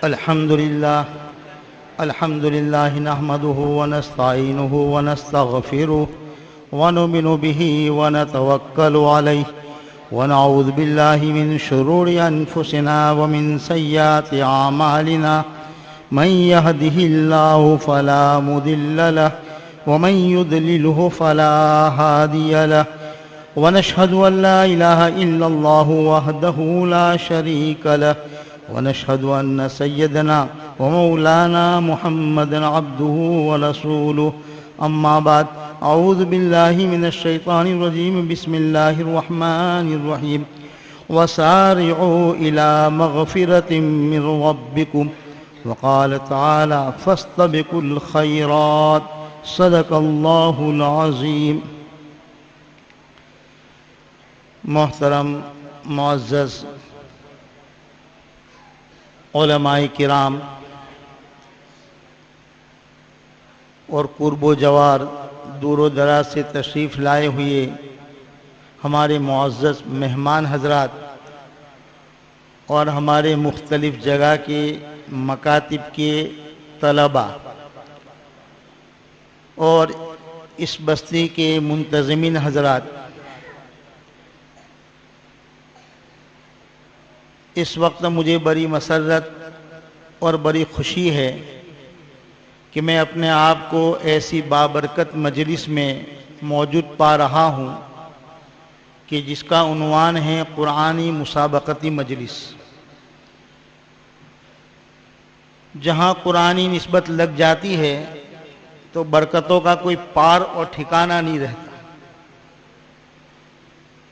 الحمد لله نحمده ونستعينه ونستغفره ونؤمن به ونتوكل عليه ونعوذ بالله من شرور أنفسنا ومن سيئات أعمالنا من يهده الله فلا مضل له ومن يضلله فلا هادي له ونشهد أن لا إله إلا الله وحده لا شريك له ونشهد أن سيدنا ومولانا محمدا عبده ورسوله أما بعد أعوذ بالله من الشيطان الرجيم بسم الله الرحمن الرحيم وسارعوا إلى مغفرة من ربكم وقال تعالى فاستبقوا الخيرات صدق الله العظيم. محترم معزز علماء کرام اور قرب و جوار دور و دراز سے تشریف لائے ہوئے ہمارے معزز مہمان حضرات اور ہمارے مختلف جگہ کے مکاتب کے طلباء اور اس بستی کے منتظمین حضرات، اس وقت مجھے بڑی مسرت اور بڑی خوشی ہے کہ میں اپنے آپ کو ایسی بابرکت مجلس میں موجود پا رہا ہوں کہ جس کا عنوان ہے قرآنی مسابقتی مجلس. جہاں قرآنی نسبت لگ جاتی ہے تو برکتوں کا کوئی پار اور ٹھکانہ نہیں رہتا.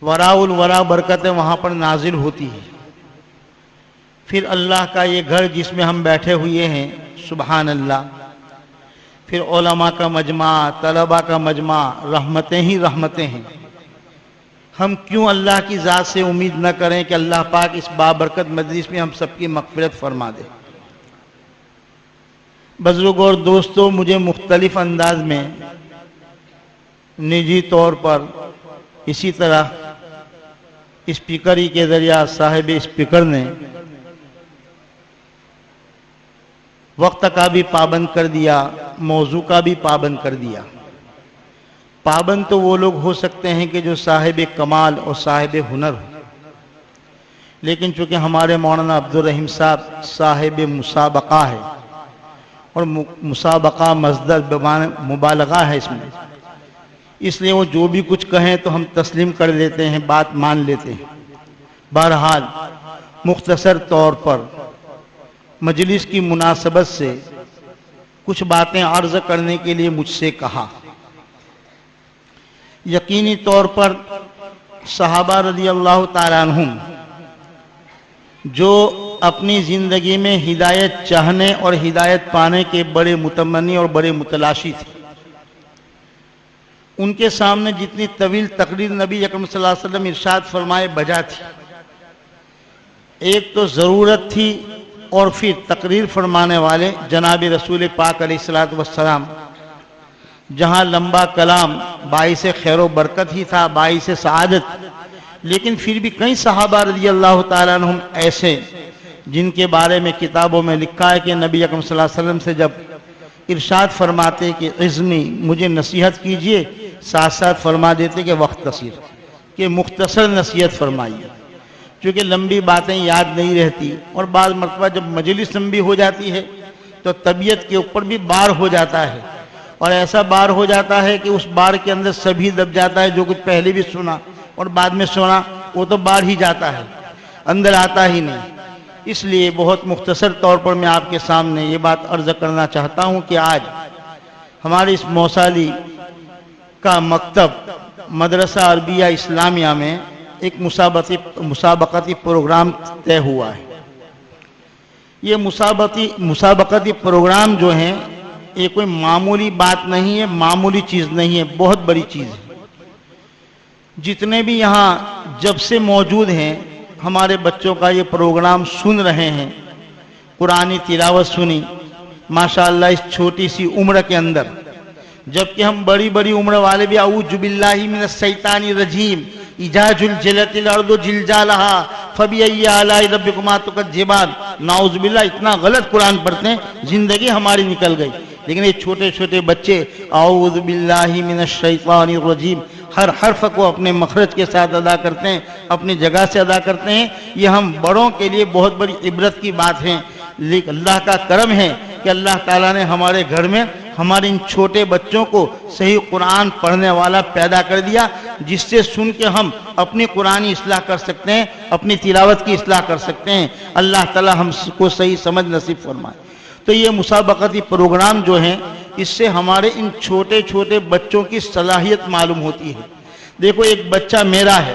وراء الورا برکتیں وہاں پر نازل ہوتی ہیں. پھر اللہ کا یہ گھر جس میں ہم بیٹھے ہوئے ہیں، سبحان اللہ، پھر علماء کا مجمع، طلباء کا مجمع، رحمتیں ہی رحمتیں ہیں. ہم کیوں اللہ کی ذات سے امید نہ کریں کہ اللہ پاک اس بابرکت مجلس میں ہم سب کی مغفرت فرما دے. بزرگوں اور دوستوں، مجھے مختلف انداز میں نجی طور پر اسی طرح اسپیکری کے ذریعہ صاحب اسپیکر نے وقت کا بھی پابند کر دیا، موضوع کا بھی پابند کر دیا. پابند تو وہ لوگ ہو سکتے ہیں کہ جو صاحب کمال اور صاحب ہنر ہو، لیکن چونکہ ہمارے مولانا عبدالرحیم صاحب صاحب مسابقہ ہے اور مسابقہ مصدر مبالغہ ہے اس میں، اس لیے وہ جو بھی کچھ کہیں تو ہم تسلیم کر لیتے ہیں، بات مان لیتے ہیں. بہرحال مختصر طور پر مجلس کی مناسبت سے کچھ باتیں عرض کرنے کے لیے مجھ سے کہا. یقینی طور پر صحابہ رضی اللہ تعالیٰ عنہم جو اپنی زندگی میں ہدایت چاہنے اور ہدایت پانے کے بڑے متمنی اور بڑے متلاشی تھے، ان کے سامنے جتنی طویل تقریر نبی اکرم صلی اللہ علیہ وسلم ارشاد فرمائے بجا تھی. ایک تو ضرورت تھی اور پھر تقریر فرمانے والے جناب رسول پاک علیہ السلام، جہاں لمبا کلام باعث خیر و برکت ہی تھا، باعث سعادت، لیکن پھر بھی کئی صحابہ رضی اللہ تعالیٰ عنہم ایسے جن کے بارے میں کتابوں میں لکھا ہے کہ نبی اکرم صلی اللہ علیہ وسلم سے جب ارشاد فرماتے کہ اذنی، مجھے نصیحت کیجئے، ساتھ ساتھ فرما دیتے کہ وقت قصیر، کہ مختصر نصیحت فرمائیے، چونکہ لمبی باتیں یاد نہیں رہتی. اور بعض مرتبہ جب مجلس لمبی ہو جاتی ہے تو طبیعت کے اوپر بھی بار ہو جاتا ہے، اور ایسا بار ہو جاتا ہے کہ اس بار کے اندر سبھی دب جاتا ہے. جو کچھ پہلے بھی سنا اور بعد میں سنا وہ تو بار ہی جاتا ہے، اندر آتا ہی نہیں. اس لیے بہت مختصر طور پر میں آپ کے سامنے یہ بات عرض کرنا چاہتا ہوں کہ آج ہمارے اس موسالی کا مکتب مدرسہ عربیہ اسلامیہ میں ایک مسابقتی پروگرام طے ہوا ہے. یہ مسابقتی پروگرام جو ہیں یہ کوئی معمولی بات نہیں ہے، معمولی چیز نہیں ہے، بہت بڑی چیز ہے. جتنے بھی یہاں جب سے موجود ہیں ہمارے بچوں کا یہ پروگرام سن رہے ہیں، قرآنی تلاوت سنی ماشاءاللہ اس چھوٹی سی عمر کے اندر، جبکہ ہم بڑی بڑی عمر والے بھی اعوذ باللہ من الشیطان الرجیم اذا زلزلت الارض زلزالها فَبِأَيِّ آلَاءِ رَبِّكُمَا تُكَذِّبَانِ، نعوذ باللہ اتنا غلط قرآن پڑھتے ہیں، زندگی ہماری نکل گئی۔ لیکن یہ چھوٹے چھوٹے بچے اعوذ باللہ من الشیطان الرجیم ہر حرف کو اپنے مخرج کے ساتھ ادا کرتے ہیں، اپنی جگہ سے ادا کرتے ہیں۔ یہ ہم بڑوں کے لیے بہت بڑی عبرت کی بات ہے۔ لیکن اللہ کا کرم ہے کہ اللہ تعالیٰ نے ہمارے گھر میں ہمارے ان چھوٹے بچوں کو صحیح قرآن پڑھنے والا پیدا کر دیا، جس سے سن کے ہم اپنی قرآنی اصلاح کر سکتے ہیں، اپنی تلاوت کی اصلاح کر سکتے ہیں۔ اللہ تعالیٰ ہم کو صحیح سمجھ نصیب فرمائے۔ تو یہ مسابقتی پروگرام جو ہیں، اس سے ہمارے ان چھوٹے چھوٹے بچوں کی صلاحیت معلوم ہوتی ہے۔ دیکھو ایک بچہ میرا ہے،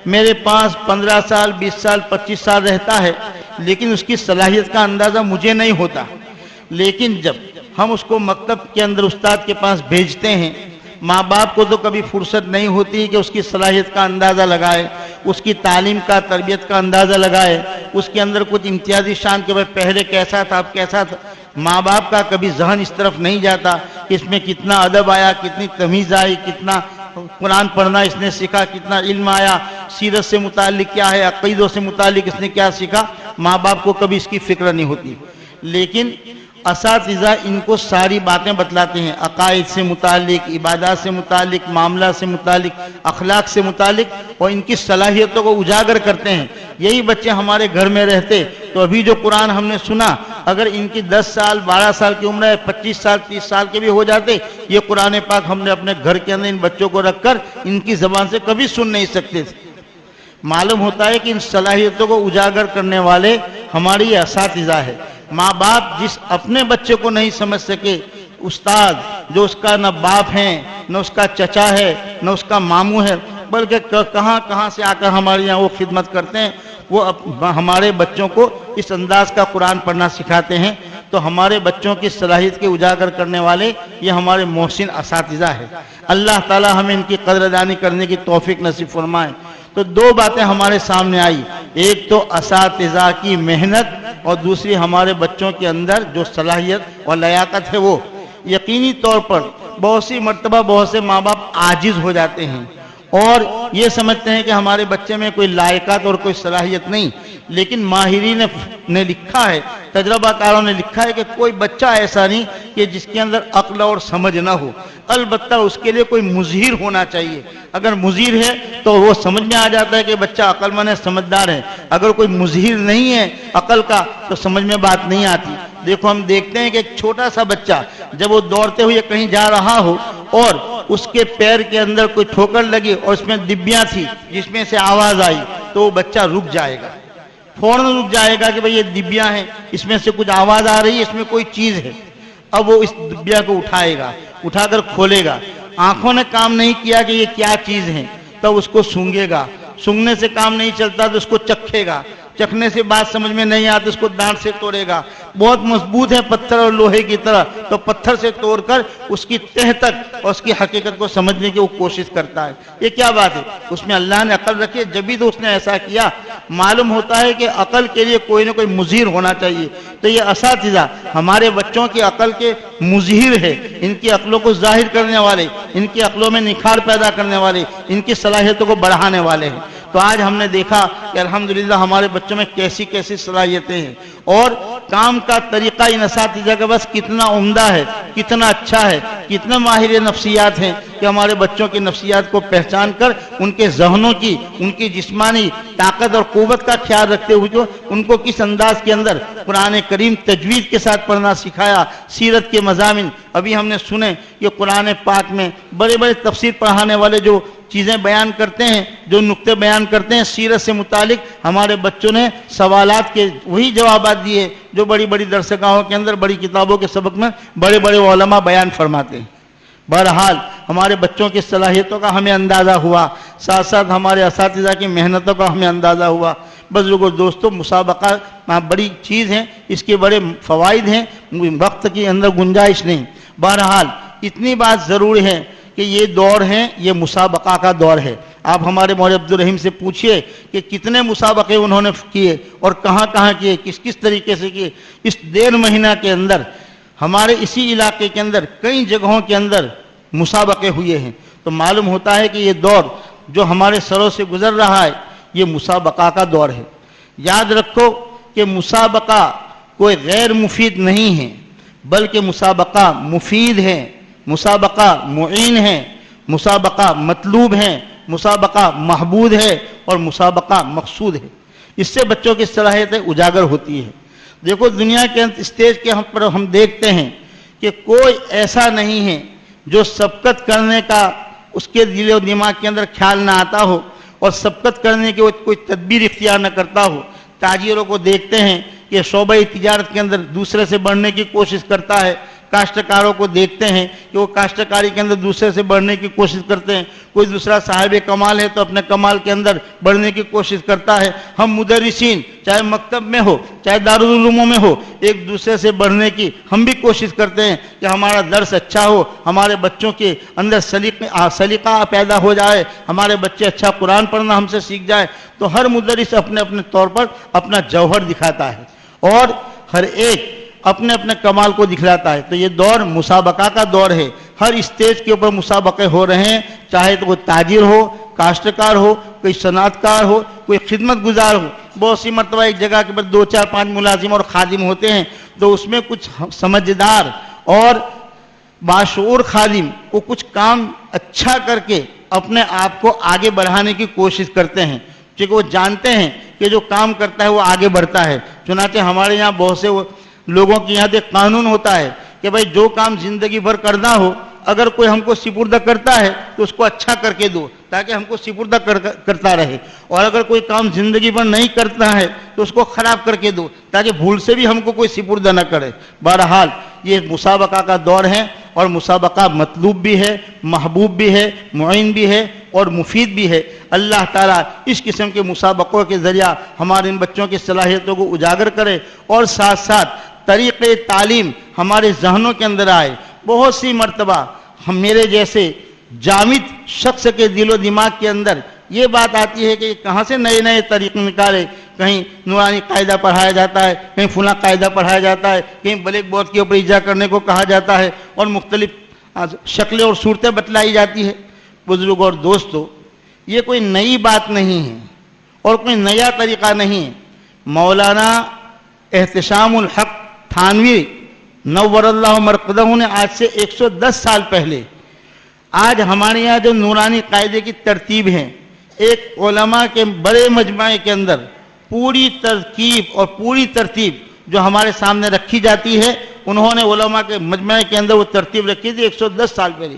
میرے پاس 15 سال 20 سال 25 سال رہتا ہے، لیکن اس کی صلاحیت کا اندازہ مجھے نہیں ہوتا۔ لیکن جب ہم اس کو مکتب کے اندر استاد کے پاس بھیجتے ہیں، ماں باپ کو تو کبھی فرصت نہیں ہوتی کہ اس کی صلاحیت کا اندازہ لگائے، اس کی تعلیم کا تربیت کا اندازہ لگائے، اس کے اندر کچھ امتیازی شان کے بعد پہلے کیسا تھا اب کیسا تھا۔ ماں باپ کا کبھی ذہن اس طرف نہیں جاتا کہ اس میں کتنا ادب آیا، کتنی تمیز آئی، کتنا قرآن پڑھنا اس نے سیکھا، کتنا علم آیا، سیرت سے متعلق کیا ہے، عقیدوں سے متعلق اس نے کیا سیکھا۔ ماں باپ کو کبھی اس کی فکر نہیں ہوتی۔ لیکن اساتذہ ان کو ساری باتیں بتلاتے ہیں، عقائد سے متعلق، عبادات سے متعلق، معاملات سے متعلق، اخلاق سے متعلق، اور ان کی صلاحیتوں کو اجاگر کرتے ہیں۔ یہی بچے ہمارے گھر میں رہتے تو ابھی جو قرآن ہم نے سنا، اگر ان کی 10 سال 12 سال کی عمر ہے، 25 سال 30 سال کے بھی ہو جاتے، یہ قرآن پاک ہم نے اپنے گھر کے اندر ان بچوں کو رکھ کر ان کی زبان سے کبھی سن نہیں سکتے تھے۔ معلوم ہوتا ہے کہ ان صلاحیتوں کو اجاگر کرنے والے ہماری یہ اساتذہ ہے۔ ماں باپ جس اپنے بچے کو نہیں سمجھ سکے، استاد جو اس کا نہ باپ ہے، نہ اس کا چچا ہے، نہ اس کا ماموں ہے، بلکہ کہاں کہاں سے آ کر ہمارے یہاں وہ خدمت کرتے ہیں، وہ ہمارے بچوں کو اس انداز کا قرآن پڑھنا سکھاتے ہیں۔ تو ہمارے بچوں کی صلاحیت کے اجاگر کرنے والے یہ ہمارے محسن اساتذہ ہیں۔ اللہ تعالی ہمیں ان کی قدردانی کرنے کی توفیق نصیب فرمائے۔ تو دو باتیں ہمارے سامنے آئی، ایک تو اساتذہ کی محنت، اور دوسری ہمارے بچوں کے اندر جو صلاحیت اور لیاقت ہے وہ۔ یقینی طور پر بہت سی مرتبہ بہت سے ماں باپ عاجز ہو جاتے ہیں اور یہ سمجھتے ہیں کہ ہمارے بچے میں کوئی لائقات اور کوئی صلاحیت نہیں، لیکن ماہرین نے لکھا ہے، تجربہ کاروں نے لکھا ہے کہ کوئی بچہ ایسا نہیں کہ جس کے اندر عقل اور سمجھ نہ ہو، البتہ اس کے لیے کوئی مظہر ہونا چاہیے۔ اگر مظہر ہے تو وہ سمجھ میں آ جاتا ہے کہ بچہ عقل مند ہے، سمجھدار ہے۔ اگر کوئی مظہر نہیں ہے عقل کا تو سمجھ میں بات نہیں آتی۔ دیکھو ہم دیکھتے ہیں کہ ایک چھوٹا سا بچہ جب وہ دوڑتے ہوئے کہیں جا رہا ہو اور اس کے پیر کے اندر کوئی ٹھوکر لگی اور اس میں ڈبیاں تھی جس میں سے آواز آئی تو وہ بچہ رک جائے گا، فوراً رک جائے گا کہ بھئی یہ ڈبیاں ہیں، اس میں سے کچھ آواز آ رہی ہے، اس میں کوئی چیز ہے۔ اب وہ اس ڈبیا کو اٹھائے گا، اٹھا کر کھولے گا، آنکھوں نے کام نہیں کیا کہ یہ کیا چیز ہے، تب اس کو سونگے گا، سونگنے سے کام نہیں چلتا تو اس کو چکھے گا، چکھنے سے بات سمجھ میں نہیں آتی اس کو دانت سے توڑے گا، بہت مضبوط ہے پتھر اور لوہے کی طرح تو پتھر سے توڑ کر اس کی تہ تک اور اس کی حقیقت کو سمجھنے کی وہ کوشش کرتا ہے۔ یہ کیا بات ہے؟ اس میں اللہ نے عقل رکھی ہے، جبھی تو اس نے ایسا کیا۔ معلوم ہوتا ہے کہ عقل کے لیے کوئی نہ کوئی مظہر ہونا چاہیے۔ تو یہ اساتذہ ہمارے بچوں کی عقل کے مظہر ہے، ان کی عقلوں کو ظاہر کرنے والے، ان کی عقلوں میں نکھار پیدا کرنے والے، ان کی صلاحیتوں کو بڑھانے والے ہیں۔ تو آج ہم نے دیکھا کہ الحمدللہ ہمارے بچوں میں کیسی کیسی صلاحیتیں ہیں اور کام کا طریقہ ان اساتذہ کا بس کتنا عمدہ ہے، کتنا اچھا ہے، کتنے ماہر نفسیات ہیں کہ ہمارے بچوں کی نفسیات کو پہچان کر ان کے ذہنوں کی، ان کی جسمانی طاقت اور قوت کا خیال رکھتے ہوئے جو ان کو کس انداز کے اندر قرآن کریم تجوید کے ساتھ پڑھنا سکھایا، سیرت کے مضامین۔ ابھی ہم نے سنے کہ قرآن پاک میں بڑے بڑے تفسیر پڑھانے والے جو چیزیں بیان کرتے ہیں، جو نقطے بیان کرتے ہیں سیرت سے متعلق، ہمارے بچوں نے سوالات کے وہی جوابات دیے جو بڑی بڑی درسگاہوں کے اندر، بڑی کتابوں کے سبق میں بڑے بڑے علماء بیان فرماتے ہیں۔ بہرحال ہمارے بچوں کی صلاحیتوں کا ہمیں اندازہ ہوا، ساتھ ساتھ ہمارے اساتذہ کی محنتوں کا ہمیں اندازہ ہوا۔ بزرگوں دوستوں، مسابقہ بڑی چیز ہے، اس کے بڑے فوائد ہیں، وقت کے اندر گنجائش نہیں۔ بہرحال اتنی بات ضرور ہے کہ یہ دور ہے، یہ مسابقہ کا دور ہے۔ آپ ہمارے مولوی عبدالرحیم سے پوچھئے کہ کتنے مسابقے انہوں نے کیے اور کہاں کہاں کیے، کس کس طریقے سے کیے۔ اس 1.5 مہینہ کے اندر ہمارے اسی علاقے کے اندر کئی جگہوں کے اندر مسابقے ہوئے ہیں۔ تو معلوم ہوتا ہے کہ یہ دور جو ہمارے سروں سے گزر رہا ہے یہ مسابقہ کا دور ہے۔ یاد رکھو کہ مسابقہ کوئی غیر مفید نہیں ہے، بلکہ مسابقہ مفید ہے، مسابقہ معین ہے، مسابقہ مطلوب ہے، مسابقہ محبوب ہے اور مسابقہ مقصود ہے۔ اس سے بچوں کی صلاحیتیں اجاگر ہوتی ہے۔ دیکھو دنیا کے اسٹیج کے پر ہم دیکھتے ہیں کہ کوئی ایسا نہیں ہے جو سبقت کرنے کا اس کے دل و دماغ کے اندر خیال نہ آتا ہو اور سبقت کرنے کی کوئی تدبیر اختیار نہ کرتا ہو۔ تاجروں کو دیکھتے ہیں کہ شعبہ تجارت کے اندر دوسرے سے بڑھنے کی کوشش کرتا ہے، کاشتکاروں کو دیکھتے ہیں کہ وہ کاشتکاری کے اندر دوسرے سے بڑھنے کی کوشش کرتے ہیں، کوئی دوسرا صاحب کمال ہے تو اپنے کمال کے اندر بڑھنے کی کوشش کرتا ہے۔ ہم مدرسین چاہے مکتب میں ہو چاہے دارالعلوموں میں ہو، ایک دوسرے سے بڑھنے کی ہم بھی کوشش کرتے ہیں کہ ہمارا درس اچھا ہو، ہمارے بچوں کے اندر سلیقہ پیدا ہو جائے، ہمارے بچے اچھا قرآن پڑھنا ہم سے سیکھ جائے۔ تو ہر مدرس اپنے اپنے طور پر اپنا جوہر دکھاتا ہے اور ہر ایک اپنے اپنے کمال کو دکھلاتا ہے۔ تو یہ دور مسابقہ کا دور ہے، ہر اسٹیج کے اوپر مسابقے ہو رہے ہیں، چاہے تو کوئی تاجر ہو، کاشتکار ہو، کوئی صنعت کار ہو، کوئی خدمت گزار ہو۔ بہت سی مرتبہ ایک جگہ کے اوپر 2 4 5 ملازم اور خادم ہوتے ہیں، تو اس میں کچھ سمجھدار اور باشعور خادم وہ کچھ کام اچھا کر کے اپنے آپ کو آگے بڑھانے کی کوشش کرتے ہیں، کیونکہ وہ جانتے ہیں کہ جو کام کرتا ہے وہ آگے بڑھتا ہے۔ چنانچہ ہمارے یہاں بہت سے لوگوں کے یہاں ایک قانون ہوتا ہے کہ بھائی جو کام زندگی بھر کرنا ہو، اگر کوئی ہم کو سپردہ کرتا ہے تو اس کو اچھا کر کے دو تاکہ ہم کو سپردہ کرتا رہے، اور اگر کوئی کام زندگی بھر نہیں کرتا ہے تو اس کو خراب کر کے دو تاکہ بھول سے بھی ہم کو کوئی سپردہ نہ کرے۔ بہرحال یہ مسابقہ کا دور ہے اور مسابقہ مطلوب بھی ہے، محبوب بھی ہے، معین بھی ہے اور مفید بھی ہے۔ اللہ تعالیٰ اس قسم کے مسابقوں کے ذریعہ ہمارے ان بچوں کی صلاحیتوں کو اجاگر کرے اور ساتھ ساتھ طریقِ تعلیم ہمارے ذہنوں کے اندر آئے۔ بہت سی مرتبہ ہم میرے جیسے جامد شخص کے دل و دماغ کے اندر یہ بات آتی ہے کہ کہاں سے نئے نئے طریقے نکالے، کہیں نورانی قاعدہ پڑھایا جاتا ہے، کہیں فلاں قاعدہ پڑھایا جاتا ہے، کہیں بلیک بورڈ کے اوپر اجرا کرنے کو کہا جاتا ہے اور مختلف شکلیں اور صورتیں بتلائی جاتی ہے۔ بزرگوں اور دوستو، یہ کوئی نئی بات نہیں ہے اور کوئی نیا طریقہ نہیں ہے۔ مولانا احتشام الحق تھانوی نور اللہ مرقدہ نے آج سے 110 سال پہلے آج ہمارے یہاں جو نورانی قاعدے کی ترتیب ہے، ایک علماء کے بڑے مجمع کے اندر پوری ترکیب اور پوری ترتیب جو ہمارے سامنے رکھی جاتی ہے، انہوں نے علماء کے مجمع کے اندر وہ ترتیب رکھی تھی 110 سال پہلے۔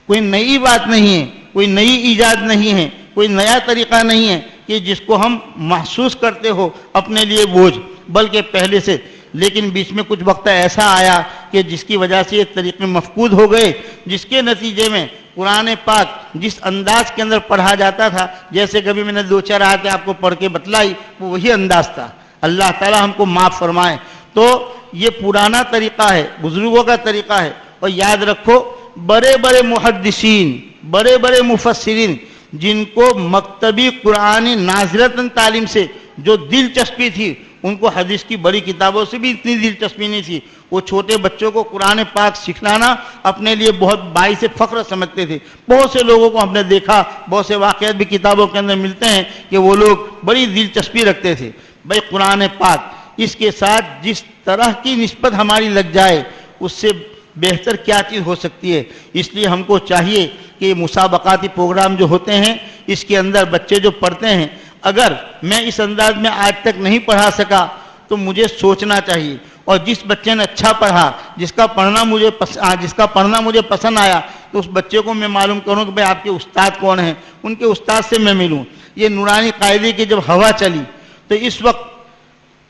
کوئی نئی بات نہیں ہے، کوئی نئی ایجاد نہیں ہے، کوئی نیا طریقہ نہیں ہے کہ جس کو ہم محسوس کرتے ہو اپنے لیے بوجھ، بلکہ پہلے سے۔ لیکن بیچ میں کچھ وقت ایسا آیا کہ جس کی وجہ سے یہ طریقے مفقود ہو گئے، جس کے نتیجے میں قرآن پاک جس انداز کے اندر پڑھا جاتا تھا، جیسے کبھی میں نے 2 4 آیتیں آپ کو پڑھ کے بتلائی، وہ وہی انداز تھا۔ اللہ تعالیٰ ہم کو معاف فرمائے۔ تو یہ پرانا طریقہ ہے، بزرگوں کا طریقہ ہے۔ اور یاد رکھو، بڑے بڑے محدثین، بڑے بڑے مفسرین جن کو مکتبی قرآنی نازلتاً تعلیم سے جو دلچسپی تھی، ان کو حدیث کی بڑی کتابوں سے بھی اتنی دلچسپی نہیں تھی۔ وہ چھوٹے بچوں کو قرآن پاک سکھلانا اپنے لیے بہت باعث فخر سمجھتے تھے۔ بہت سے لوگوں کو ہم نے دیکھا، بہت سے واقعات بھی کتابوں کے اندر ملتے ہیں کہ وہ لوگ بڑی دلچسپی رکھتے تھے۔ بھائی قرآن پاک اس کے ساتھ جس طرح کی نسبت ہماری لگ جائے، اس سے بہتر کیا چیز ہو سکتی ہے۔ اس لیے ہم کو چاہیے کہ یہ مسابقاتی پروگرام جو ہوتے ہیں، اس کے اندر بچے جو پڑھتے ہیں، اگر میں اس انداز میں آج تک نہیں پڑھا سکا تو مجھے سوچنا چاہیے، اور جس بچے نے اچھا پڑھا، جس کا پڑھنا مجھے پسند آیا، تو اس بچے کو میں معلوم کروں کہ بھائی آپ کے استاد کون ہیں، ان کے استاد سے میں ملوں۔ یہ نورانی قاعدے کی جب ہوا چلی تو اس وقت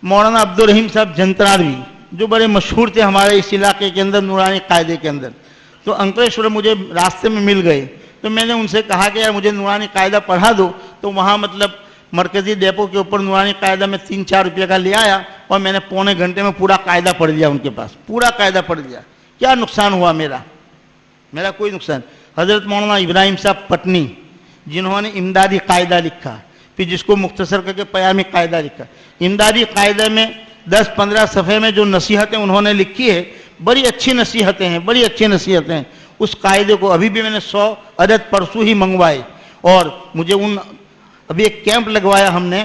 مولانا عبدالرحیم صاحب جنتراروی جو بڑے مشہور تھے ہمارے اس علاقے کے اندر نورانی قاعدے کے اندر، تو انکلیشور مجھے راستے میں مل گئے۔ تو میں نے ان سے کہا کہ یار مجھے نورانی قاعدہ پڑھا دو، تو وہاں مطلب مرکزی ڈیپو کے اوپر نورانی قاعدہ میں 3 4 روپے کا لے آیا اور میں نے پونے گھنٹے میں پورا قاعدہ پڑھ لیا، ان کے پاس پورا قاعدہ پڑھ لیا۔ کیا نقصان ہوا میرا کوئی نقصان۔ حضرت مولانا ابراہیم صاحب پٹنی جنہوں نے امدادی قاعدہ لکھا، پھر جس کو مختصر کر کے پیامی قاعدہ لکھا، امدادی قاعدہ میں 10 15 صفحے میں جو نصیحتیں انہوں نے لکھی ہے، بڑی اچھی نصیحتیں ہیں، بڑی اچھی نصیحتیں ہیں۔ اس قاعدے کو ابھی بھی میں نے 100 عدد پرسوں ہی منگوائے، اور مجھے ابھی ایک کیمپ لگوایا ہم نے